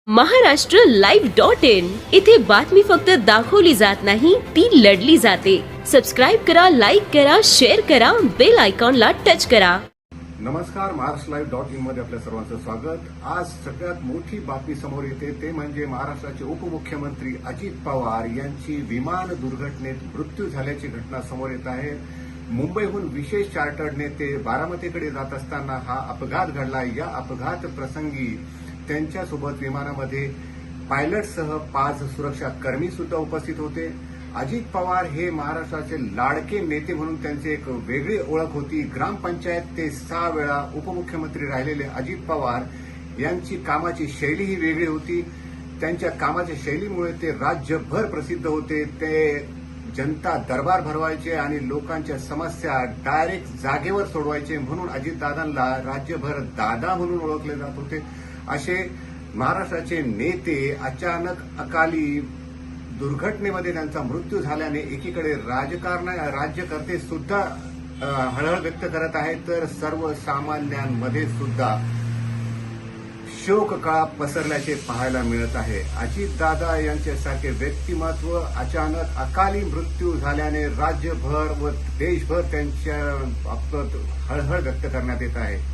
Maharashtra live.in इथे बातमी फक्त दाखवली जात नाही, ती लढली जाते। सबस्क्राइब करा, लाईक करा, शेअर करा, बेल आयकॉनला टच करा। नमस्कार, महाराष्ट्र.in मध्ये आपल्या सर्वांचं स्वागत। आज सगळ्यात मोठी बातमी समोर येते ते म्हणजे महाराष्ट्राचे उपमुख्यमंत्री अजित पवार यांची विमान दुर्घटनेत मृत्यू झाल्याची घटना समोर येत आहे। मुंबईहून विशेष चार्टर्डने ते बारामतीकडे जात असताना हा अपघात घडला। या अपघात प्रसंगी त्यांच्यासोबत विमानामध्ये पायलटसह 5 सुरक्षा कर्मी सुद्धा उपस्थित होते। अजित पवार हे महाराष्ट्राचे लाडके नेते म्हणून त्यांची एक वेगळी ओळख होती। ग्रामपंचायत ते 6 वेळा उपमुख्यमंत्री राहिलेले अजित पवार यांची कामाची शैली ही वेगळी होती। त्यांच्या कामाच्या शैलीमुळे ते राज्यभर प्रसिद्ध होते। ते जनता दरबार भरवायचे आणि लोकांच्या समस्या डायरेक्ट जागेवर सोडवायचे, म्हणून अजितदादांना राज्यभर दादा म्हणून ओळखले जात होते। असे महाराष्ट्राचे नेते अचानक अकाली दुर्घटनेमध्ये त्यांचा मृत्यू झाल्याने एकीकडे राज्यकर्ते सुद्धा हळहळ व्यक्त करत आहेत, तर सर्वसामान्यांमध्ये सुद्धा शोककळा पसरल्याचे पाहायला मिळत आहे। अजितदादा यांच्यासारखे व्यक्तिमत्व अचानक अकाली मृत्यू झाल्याने राज्यभर व देशभर त्यांच्या हळहळ व्यक्त करण्यात येत आहे।